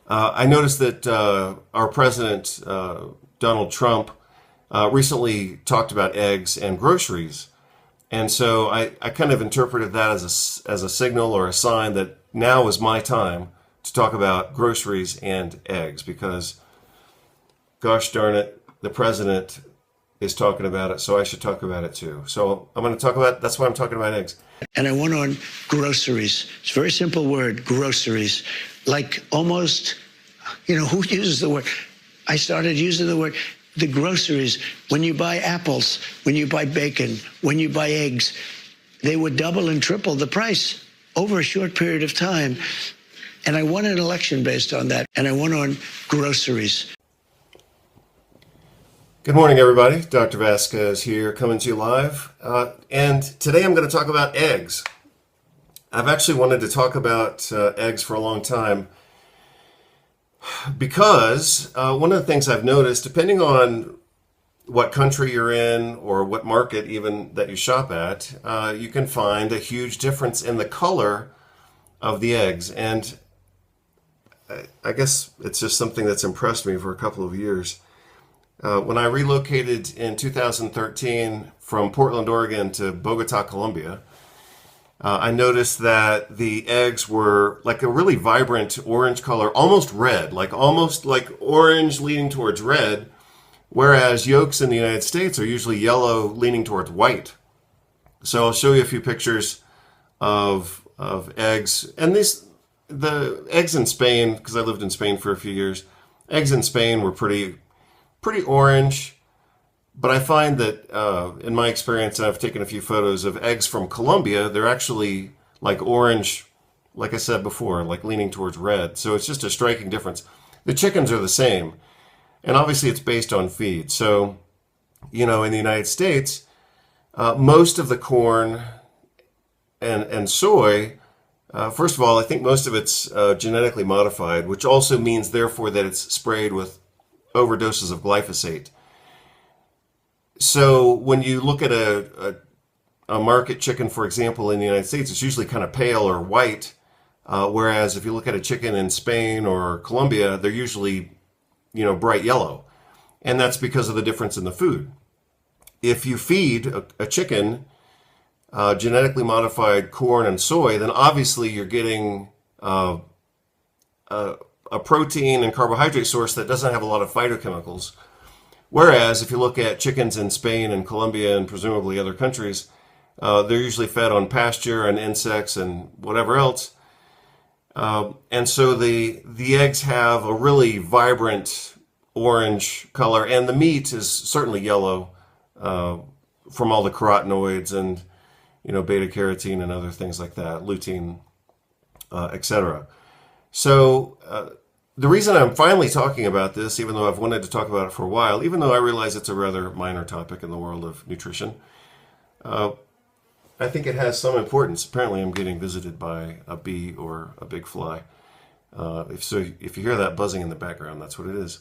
I noticed that our president, Donald Trump, recently talked about eggs and groceries. And so I kind of interpreted that as a signal or a sign that now is my time to talk about groceries and eggs because, gosh darn it, the president is talking about it, so I should talk about it too. So I'm going to talk about, that's why I'm talking about eggs. And I went on groceries. It's a very simple word, groceries. Like almost, who uses the word? I started using the word. The groceries, when you buy apples, when you buy bacon, when you buy eggs, they would double and triple the price over a short period of time. And I won an election based on that. And I went on groceries. Good morning, everybody. Dr. Vasquez here, coming to you live. And today I'm going to talk about eggs. I've actually wanted to talk about eggs for a long time because one of the things I've noticed, depending on what country you're in or what market even that you shop at, you can find a huge difference in the color of the eggs. And I guess it's just something that's impressed me for a couple of years. When I relocated in 2013 from Portland, Oregon to Bogota, Colombia, I noticed that the eggs were like a really vibrant orange color, almost red, almost like orange leaning towards red, whereas yolks in the United States are usually yellow leaning towards white. So I'll show you a few pictures of eggs. And the eggs in Spain, because I lived in Spain for a few years, eggs in Spain were pretty orange. But I find that in my experience, and I've taken a few photos of eggs from Colombia, they're actually like orange, like I said before, like leaning towards red. So it's just a striking difference. The chickens are the same. And obviously it's based on feed. So, in the United States, most of the corn and soy, first of all, I think most of it's genetically modified, which also means therefore that it's sprayed with overdoses of glyphosate. So when you look at a market chicken, for example, in the United States, it's usually kind of pale or white, whereas if you look at a chicken in Spain or Colombia, they're usually, bright yellow. And that's because of the difference in the food. If you feed a chicken genetically modified corn and soy, then obviously you're getting a protein and carbohydrate source that doesn't have a lot of phytochemicals. Whereas if you look at chickens in Spain and Colombia and presumably other countries, they're usually fed on pasture and insects and whatever else. And so the eggs have a really vibrant orange color, and the meat is certainly yellow from all the carotenoids and beta carotene and other things like that, lutein, etc. So the reason I'm finally talking about this, even though I've wanted to talk about it for a while, even though I realize it's a rather minor topic in the world of nutrition, I think it has some importance. Apparently I'm getting visited by a bee or a big fly. If you hear that buzzing in the background, that's what it is.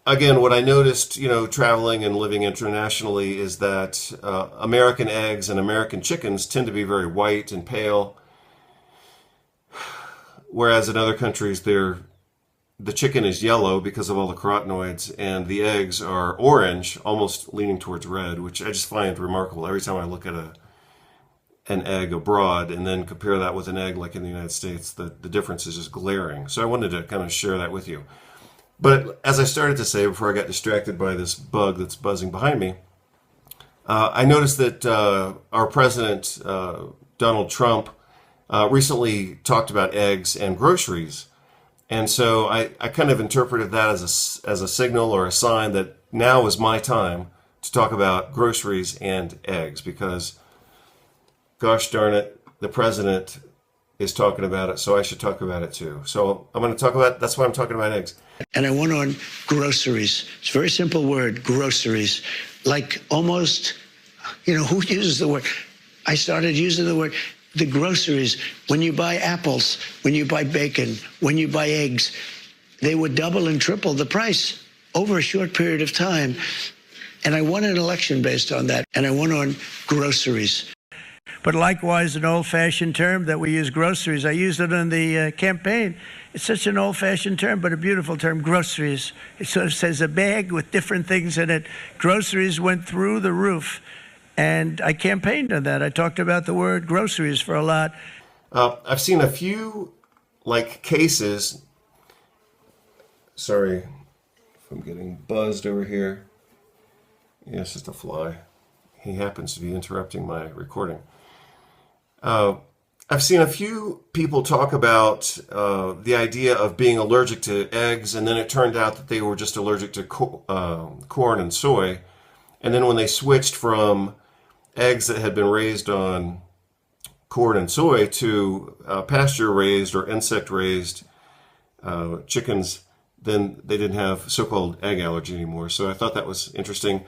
Again, what I noticed, traveling and living internationally is that American eggs and American chickens tend to be very white and pale, whereas in other countries, the chicken is yellow because of all the carotenoids, and the eggs are orange, almost leaning towards red, which I just find remarkable. Every time I look at an egg abroad and then compare that with an egg like in the United States, the difference is just glaring. So I wanted to kind of share that with you. But as I started to say before I got distracted by this bug that's buzzing behind me, I noticed that our president, Donald Trump, recently talked about eggs and groceries. And so I kind of interpreted that as a signal or a sign that now is my time to talk about groceries and eggs because, gosh darn it, the president is talking about it, so I should talk about it too. So I'm going to talk about, that's why I'm talking about eggs. And I went on groceries. It's a very simple word, groceries. Like almost, who uses the word? I started using the word. The groceries, when you buy apples, when you buy bacon, when you buy eggs, they would double and triple the price over a short period of time. And I won an election based on that. And I went on groceries. But likewise, an old-fashioned term that we use, groceries. I used it in the campaign. It's such an old-fashioned term, but a beautiful term, groceries. It sort of says a bag with different things in it. Groceries went through the roof, and I campaigned on that. I talked about the word groceries for a lot. I've seen a few cases. Sorry if I'm getting buzzed over here. Yeah, it's just a fly. He happens to be interrupting my recording. I've seen a few people talk about the idea of being allergic to eggs, and then it turned out that they were just allergic to corn and soy. And then when they switched from eggs that had been raised on corn and soy to pasture-raised or insect-raised chickens, then they didn't have so-called egg allergy anymore. So I thought that was interesting.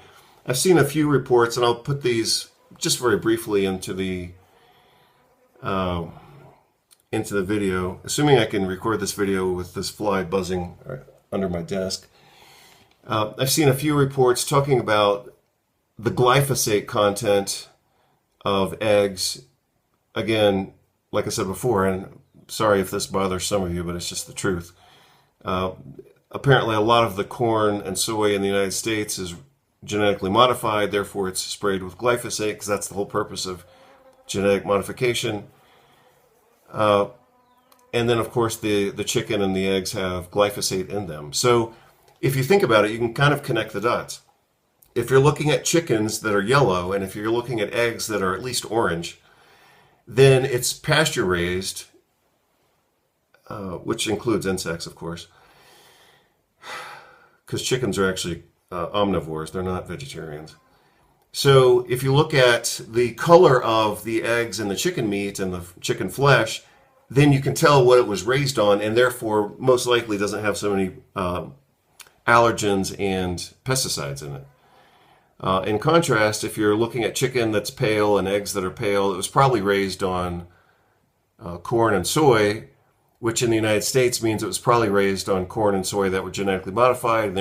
I've seen a few reports, and I'll put these just very briefly into the video, assuming I can record this video with this fly buzzing under my desk. I've seen a few reports talking about the glyphosate content of eggs. Again, like I said before, and sorry if this bothers some of you, but it's just the truth. Apparently, a lot of the corn and soy in the United States is genetically modified, therefore it's sprayed with glyphosate, because that's the whole purpose of genetic modification. And then, of course, the chicken and the eggs have glyphosate in them. So if you think about it, you can kind of connect the dots. If you're looking at chickens that are yellow, and if you're looking at eggs that are at least orange, then it's pasture-raised, which includes insects, of course, because chickens are actually omnivores. They're not vegetarians. So if you look at the color of the eggs and the chicken meat and the chicken flesh, then you can tell what it was raised on, and therefore most likely doesn't have so many allergens and pesticides in it. In contrast, if you're looking at chicken that's pale and eggs that are pale, it was probably raised on corn and soy, which in the United States means it was probably raised on corn and soy that were genetically modified and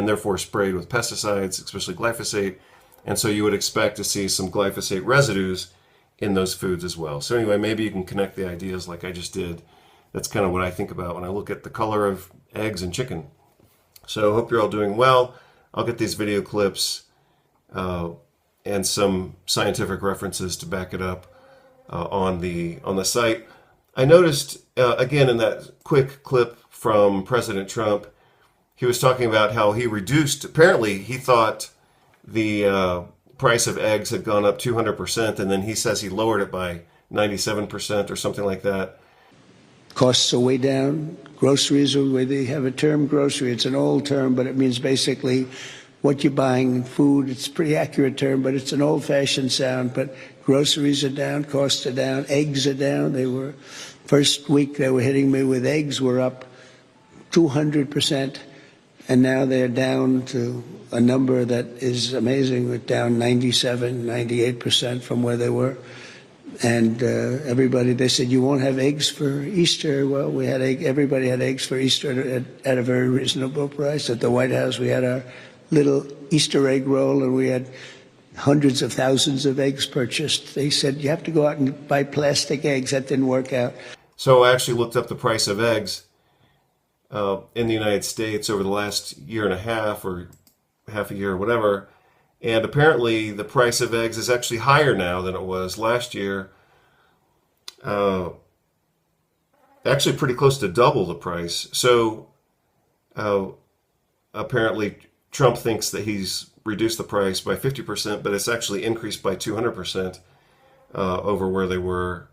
therefore sprayed with pesticides, especially glyphosate. And so you would expect to see some glyphosate residues in those foods as well. So anyway, maybe you can connect the ideas like I just did. That's kind of what I think about when I look at the color of eggs and chicken. So I hope you're all doing well. I'll get these video clips and some scientific references to back it up on the site. I noticed, again, in that quick clip from President Trump, he was talking about how he reduced, apparently he thought the price of eggs had gone up 200%, and then he says he lowered it by 97% or something like that. Costs are way down. Groceries are where they have a term, grocery. It's an old term, but it means basically what you're buying, food. It's a pretty accurate term, but it's an old-fashioned sound. But groceries are down, costs are down, eggs are down. They were, first week they were hitting me with eggs were up 200%, and now they're down to a number that is amazing. We're down 97, 98% from where they were. And everybody, they said, you won't have eggs for Easter. Well, we had everybody had eggs for Easter at a very reasonable price. At the White House, we had our little Easter egg roll, and we had hundreds of thousands of eggs purchased. They said, you have to go out and buy plastic eggs. That didn't work out. So I actually looked up the price of eggs in the United States over the last year and a half or half a year or whatever. And apparently the price of eggs is actually higher now than it was last year. Actually pretty close to double the price. So apparently Trump thinks that he's reduced the price by 50%, but it's actually increased by 200% over where they were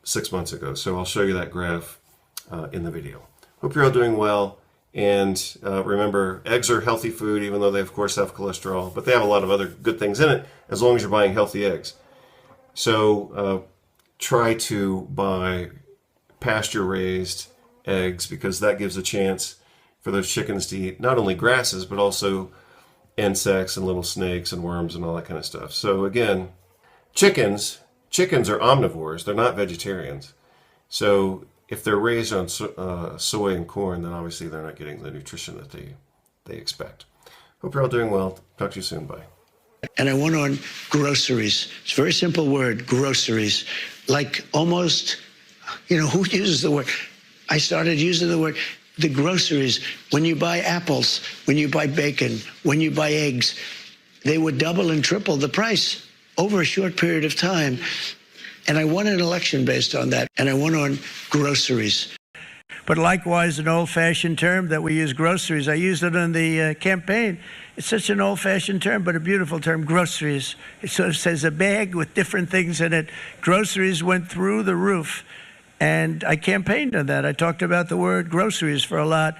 6 months ago. So I'll show you that graph in the video. Hope you're all doing well. And remember, eggs are healthy food, even though they, of course, have cholesterol. But they have a lot of other good things in it, as long as you're buying healthy eggs. So try to buy pasture-raised eggs, because that gives a chance for those chickens to eat not only grasses, but also insects and little snakes and worms and all that kind of stuff. So again, chickens are omnivores. They're not vegetarians. So if they're raised on soy and corn, then obviously they're not getting the nutrition that they expect. Hope you're all doing well. Talk to you soon. Bye. And I went on groceries. It's a very simple word, groceries. Like almost, who uses the word? I started using the word, the groceries. When you buy apples, when you buy bacon, when you buy eggs, they would double and triple the price over a short period of time. And I won an election based on that. And I went on groceries. But likewise, an old-fashioned term that we use, groceries. I used it in the campaign. It's such an old-fashioned term, but a beautiful term, groceries. It sort of says a bag with different things in it. Groceries went through the roof. And I campaigned on that. I talked about the word groceries for a lot.